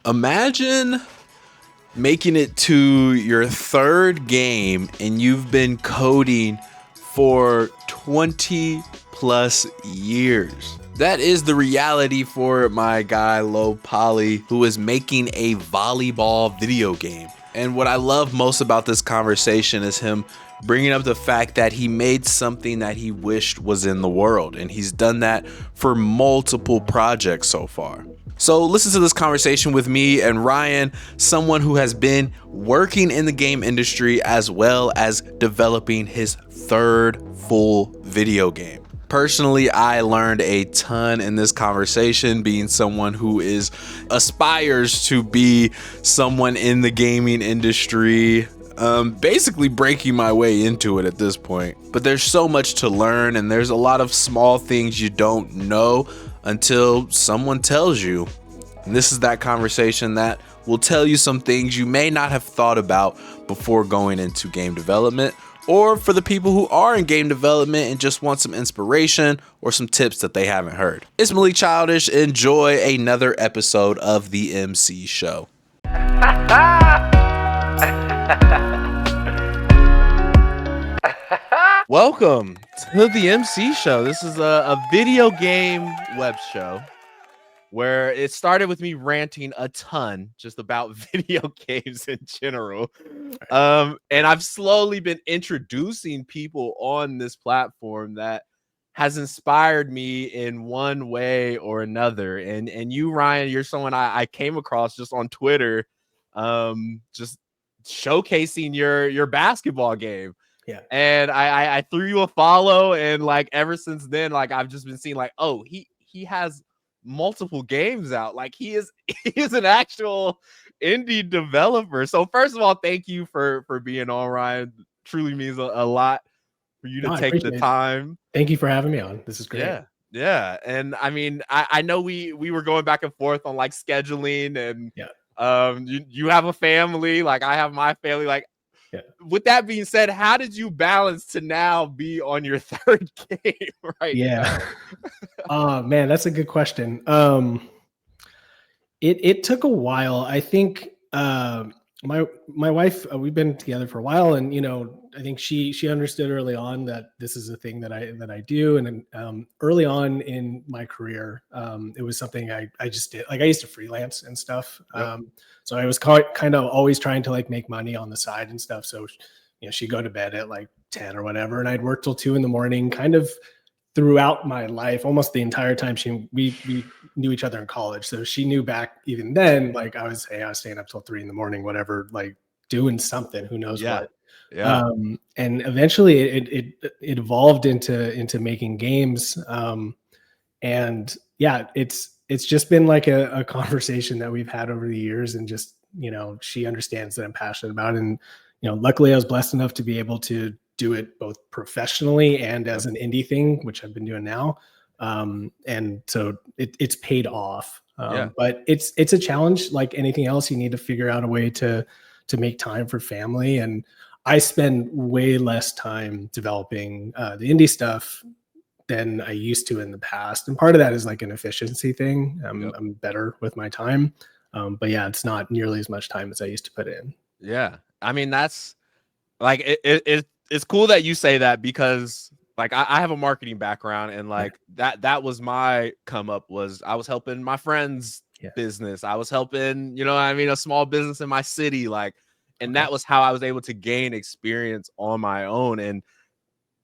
Imagine making it to your third game and you've been coding for 20 plus years. That is the reality for my guy Low Poly, who is making a volleyball video game. And what I love most about this conversation is him bringing up the fact that he made something that he wished was in the world. And he's done that for multiple projects so far. So listen to this conversation with me and Ryan, someone who has been working in the game industry as well as developing his third full video game. Personally, I learned a ton in this conversation, being someone who aspires to be someone in the gaming industry, basically breaking my way into it at this point. But there's so much to learn, and there's a lot of small things you don't know until someone tells you. And this is that conversation that will tell you some things you may not have thought about before going into game development, or for the people who are in game development and just want some inspiration or some tips that they haven't heard. It's Malik Childish. Enjoy another episode of the MC Show. Welcome to the MC Show. This is a video game web show where it started with me ranting a ton just about video games in general. And I've slowly been introducing people on this platform that has inspired me in one way or another. And you, Ryan, you're someone I came across just on Twitter, just showcasing your basketball game. Yeah. And I threw you a follow, and like ever since then, like I've just been seeing like, oh, he has multiple games out. Like he is an actual indie developer. So first of all, thank you for being on, Ryan. Truly means a lot for you to take the time. Thank you for having me on. This is great. Yeah. And I mean, I know we were going back and forth on like scheduling, and you have a family, like I have my family. Like, with that being said, how did you balance to now be on your third game right now? Oh man, that's a good question. It took a while. I think my wife, we've been together for a while, and I think she understood early on that this is a thing that I do. And early on in my career, it was something I just did. Like I used to freelance and stuff. So I was kind of always trying to like make money on the side and stuff. So she'd go to bed at like 10 or whatever, and I'd work till 2 a.m, kind of throughout my life, almost the entire time we knew each other in college. So she knew back even then, like I was staying up till 3 a.m, whatever, like doing something, who knows what. And eventually it evolved into making games. And yeah, it's just been like a conversation that we've had over the years, and just, she understands that I'm passionate about it. And, luckily I was blessed enough to be able to do it both professionally and as an indie thing, which I've been doing now. And so it's paid off. But it's a challenge. Like anything else, you need to figure out a way to make time for family. And I spend way less time developing the indie stuff than I used to in the past. And part of that is like an efficiency thing. I'm better with my time. But yeah, it's not nearly as much time as I used to put in. Yeah. I mean, that's like, it's cool that you say that, because like I have a marketing background, and like that was my come up. Was I was helping my friend's business. I was helping, a small business in my city. Like, and that was how I was able to gain experience on my own, and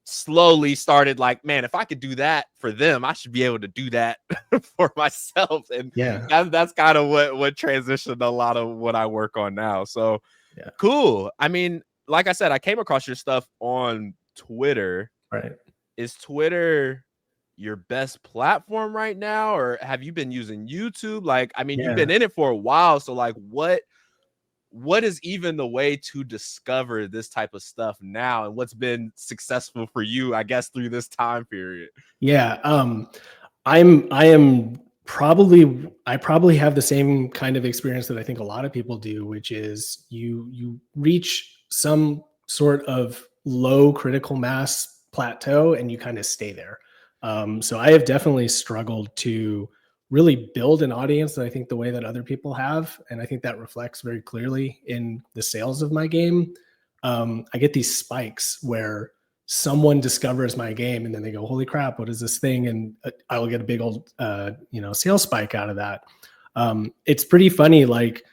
slowly started like, man, if I could do that for them, I should be able to do that for myself. And that's kind of what transitioned a lot of what I work on now. So cool. I mean, like I said, I came across your stuff on Twitter. Right. Is Twitter your best platform right now, or have you been using YouTube? Like, I mean, you've been in it for a while. So like, what is even the way to discover this type of stuff now, and what's been successful for you, I guess, through this time period? Yeah. I probably have the same kind of experience that I think a lot of people do, which is you reach some sort of low critical mass plateau and you kind of stay there. So I have definitely struggled to really build an audience that I think the way that other people have. And I think that reflects very clearly in the sales of my game. I get these spikes where someone discovers my game and then they go, holy crap, what is this thing? And I will get a big old, sales spike out of that. It's pretty funny. Like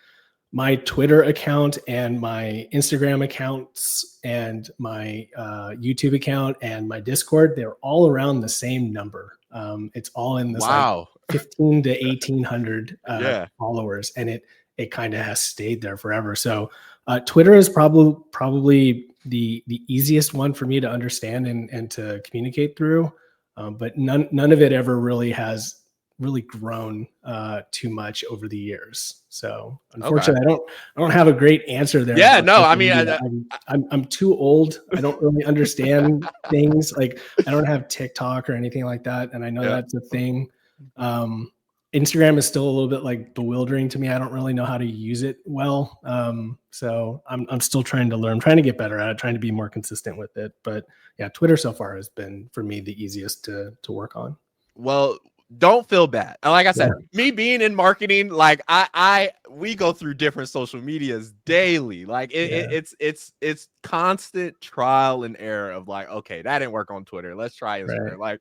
my Twitter account and my Instagram accounts and my YouTube account and my Discord, they're all around the same number. It's all in this like 15 to 1800 followers, and it kind of has stayed there forever. So Twitter is probably the easiest one for me to understand and to communicate through, but none of it ever really has really grown too much over the years. So unfortunately, I don't have a great answer there. Yeah, no, I mean, I'm too old. I don't really understand things. Like I don't have TikTok or anything like that, and I know that's a thing. Instagram is still a little bit like bewildering to me. I don't really know how to use it well. So I'm still trying to learn, trying to get better at it, trying to be more consistent with it. But yeah, Twitter so far has been for me the easiest to work on. Well, don't feel bad. Like I said, me being in marketing, like we go through different social medias daily. Like it's constant trial and error of like, okay, that didn't work on Twitter. Let's try Instagram. Right. Like,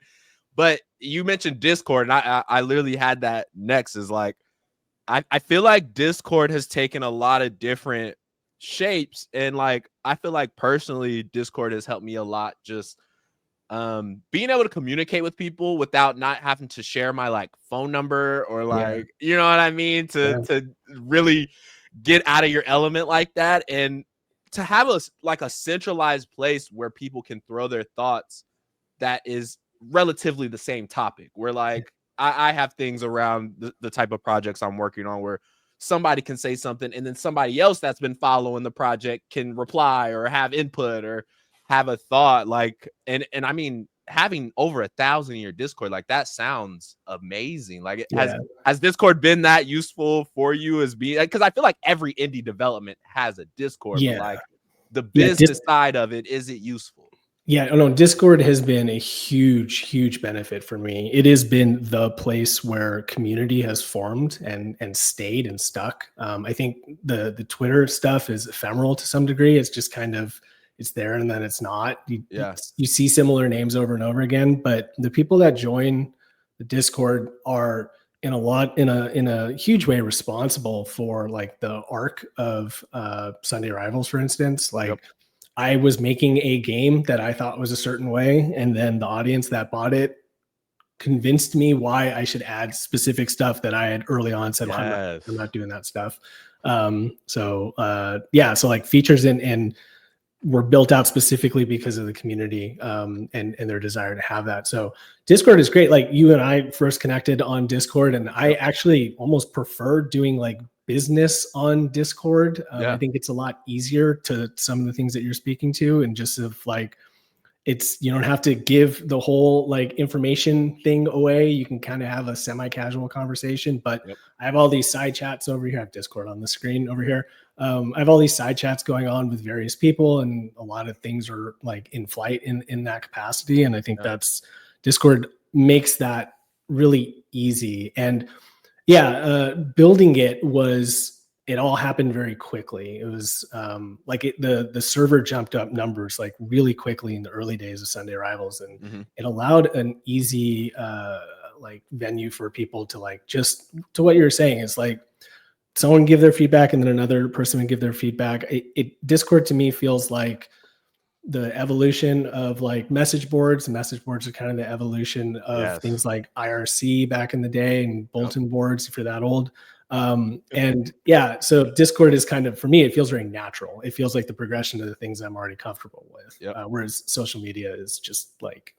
but you mentioned Discord, and I literally had that next. Is like, I feel like Discord has taken a lot of different shapes, and like I feel like personally, Discord has helped me a lot. Just being able to communicate with people without not having to share my like phone number or like, you know what I mean? To really get out of your element like that, and to have a centralized place where people can throw their thoughts that is relatively the same topic, where like I have things around the type of projects I'm working on where somebody can say something and then somebody else that's been following the project can reply or have input or have a thought. Like, and I mean, having over 1,000 in your Discord, like that sounds amazing. Like, has Discord been that useful for you as being, because I feel like every indie development has a Discord, but like the business side of it, is it useful? Yeah, no, Discord has been a huge benefit for me. It has been the place where community has formed and stayed and stuck. I think the Twitter stuff is ephemeral to some degree. It's just kind of, it's there and then it's not. You see similar names over and over again, but the people that join the Discord are in a huge way responsible for like the arc of Sunday Rivals, for instance. Like I was making a game that I thought was a certain way, and then the audience that bought it convinced me why I should add specific stuff that I had early on said, well, I'm not doing that stuff. So like features and were built out specifically because of the community and their desire to have that. So Discord is great. Like you and I first connected on Discord, and I actually almost prefer doing like business on Discord. I think it's a lot easier to some of the things that you're speaking to, and just of like, you don't have to give the whole like information thing away. You can kind of have a semi-casual conversation, but I have all these side chats over here. I have Discord on the screen over here. I have all these side chats going on with various people, and a lot of things are like in flight in that capacity. And I think that's Discord makes that really easy. And building it all happened very quickly. It was the server jumped up numbers like really quickly in the early days of Sunday Rivals, and it allowed an easy like venue for people to like, just to what you're saying, is like someone give their feedback and then another person would give their feedback. Discord to me feels like the evolution of like message boards. Message boards are kind of the evolution of things like IRC back in the day and bulletin boards, if you're that old. So Discord is kind of, for me, it feels very natural. It feels like the progression of the things I'm already comfortable with. Whereas social media is just like,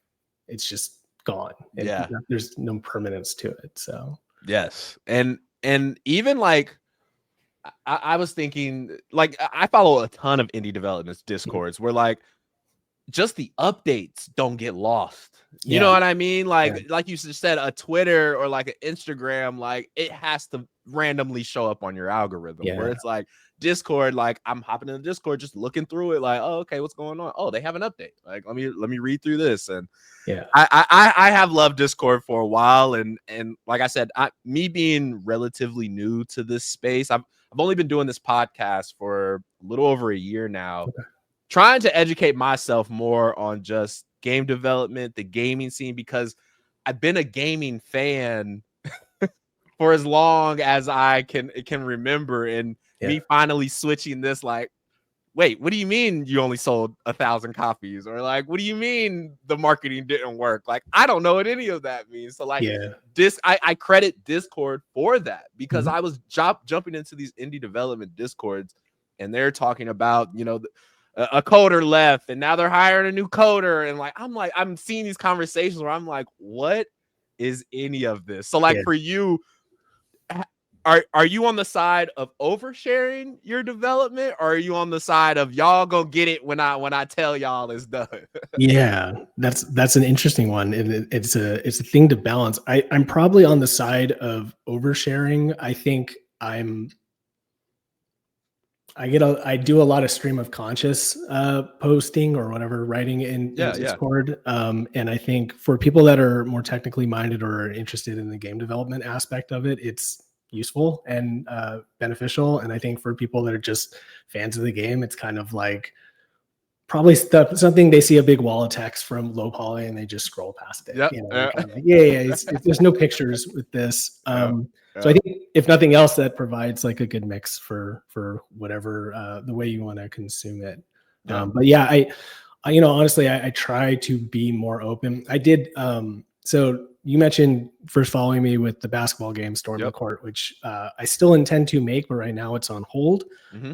it's just gone. And there's no permanence to it. So and even like, I was thinking, like, I follow a ton of indie developments Discords where like just the updates don't get lost. You know what I mean? Like you just said, a Twitter or like an Instagram, like it has to randomly show up on your algorithm. Yeah. Where it's like Discord, like I'm hopping in the Discord, just looking through it, like, oh, okay, what's going on? Oh, they have an update. Like, let me read through this. And Yeah. I have loved Discord for a while, and like I said, me being relatively new to this space, I've only been doing this podcast for a little over a year now, trying to educate myself more on just game development, the gaming scene, because I've been a gaming fan for as long as I can remember, and me finally switching this, like, wait, what do you mean you only sold 1,000 copies? Or like, what do you mean the marketing didn't work? Like, I don't know what any of that means. So like I credit Discord for that, because I was jumping into these indie development Discords, and they're talking about, you know, a coder left and now they're hiring a new coder. And like, I'm seeing these conversations where I'm like, what is any of this? So like for you, are you on the side of oversharing your development, or are you on the side of y'all gonna get it when I tell y'all it's done? Yeah, that's an interesting one, and it's a thing to balance. I'm probably on the side of oversharing. I think I do a lot of stream of conscious posting or whatever, writing in Discord. And I think for people that are more technically minded or are interested in the game development aspect of it, it's useful and beneficial. And I think for people that are just fans of the game, it's kind of like probably something they see a big wall of text from low poly and they just scroll past it. You know, kind of like, there's no pictures with this. So I think if nothing else, that provides like a good mix for whatever the way you want to consume it. But yeah, I you know, honestly, I try to be more open. I did. So you mentioned first following me with the basketball game Storm the Court, which I still intend to make, but right now it's on hold.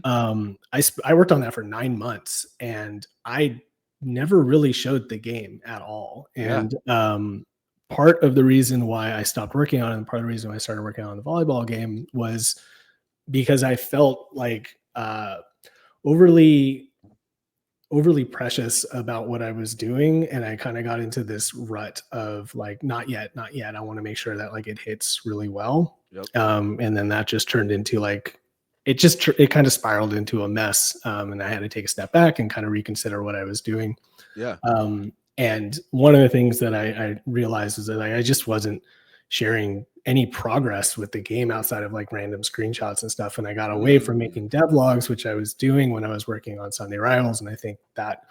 I worked on that for 9 months, and I never really showed the game at all. And part of the reason why I stopped working on it, and part of the reason why I started working on the volleyball game, was because I felt like overly precious about what I was doing. And I kind of got into this rut of like, not yet. I want to make sure that like it hits really well. And then that just turned into like, it kind of spiraled into a mess. And I had to take a step back and kind of reconsider what I was doing. And one of the things that I realized is that I just wasn't sharing any progress with the game outside of like random screenshots and stuff. And I got away from making devlogs, which I was doing when I was working on Sunday Rivals. And I think that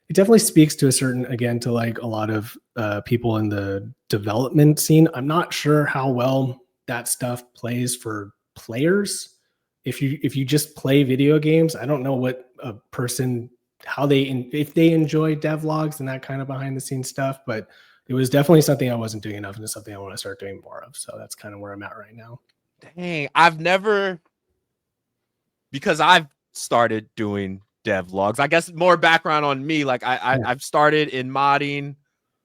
it definitely speaks to again, to like a lot of people in the development scene. I'm not sure how well that stuff plays for players. If you just play video games, I don't know what a person, if they enjoy devlogs and that kind of behind the scenes stuff, but it was definitely something I wasn't doing enough, and it's something I want to start doing more of. So that's kind of where I'm at right now. Dang, I've never, because I've started doing devlogs. I guess more background on me. Like I've started in modding.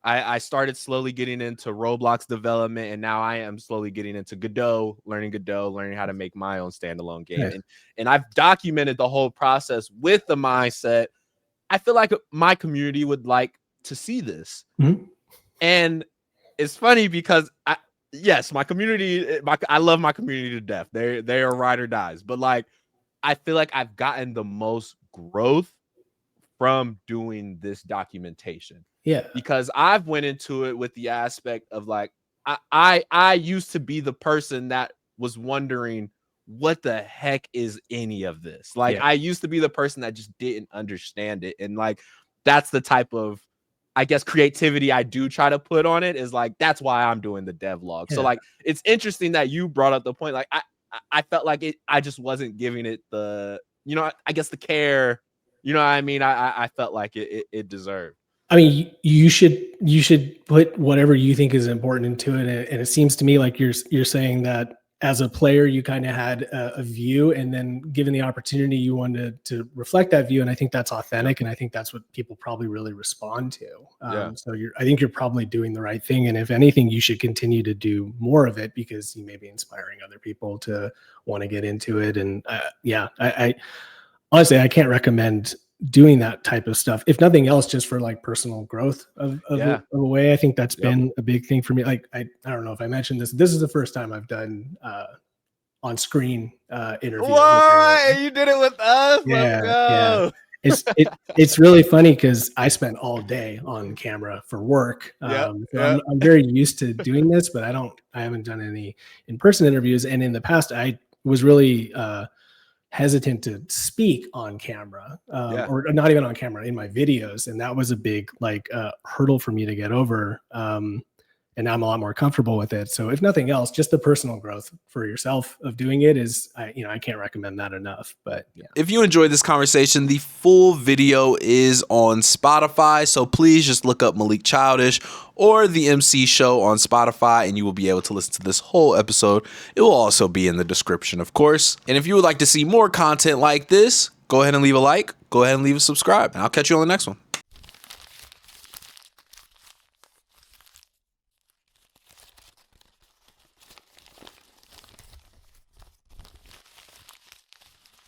I started slowly getting into Roblox development, and now I am slowly getting into Godot, learning how to make my own standalone game. And I've documented the whole process with the mindset, I feel like my community would like to see this. And it's funny because my community, I love my community to death. They are ride or dies, but like, I feel like I've gotten the most growth from doing this documentation. Because I've went into it with the aspect of like, I used to be the person that was wondering, what the heck is any of this? Like, I used to be the person that just didn't understand it. And like, that's the type of, I guess, creativity I do try to put on it, is like, that's why I'm doing the devlog. So like, it's interesting that you brought up the point. Like I felt like I just wasn't giving it the, you know, I guess the care, you know what I mean? I felt like it deserved. I mean, you should put whatever you think is important into it. And it seems to me like you're saying that as a player, you kind of had a view, and then given the opportunity, you wanted to reflect that view. And I think that's authentic. And I think that's what people probably really respond to. So I think you're probably doing the right thing. And if anything, you should continue to do more of it, because you may be inspiring other people to want to get into it. And I honestly, I can't recommend doing that type of stuff, if nothing else, just for like personal growth of a way. I think that's been a big thing for me. Like, I don't know if I mentioned this. This is the first time I've done on screen interview. What? You did it with us. Let's Yeah. go. It's really funny because I spent all day on camera for work. So I'm very used to doing this, but I haven't done any in-person interviews. And in the past, I was really hesitant to speak on camera, or not even on camera in my videos, and that was a big hurdle for me to get over. And now I'm a lot more comfortable with it. So if nothing else, just the personal growth for yourself of doing it is, I can't recommend that enough. But yeah. If you enjoyed this conversation, the full video is on Spotify. So please just look up Malik Childish or the MC Show on Spotify, and you will be able to listen to this whole episode. It will also be in the description, of course. And if you would like to see more content like this, go ahead and leave a like, go ahead and leave a subscribe, and I'll catch you on the next one.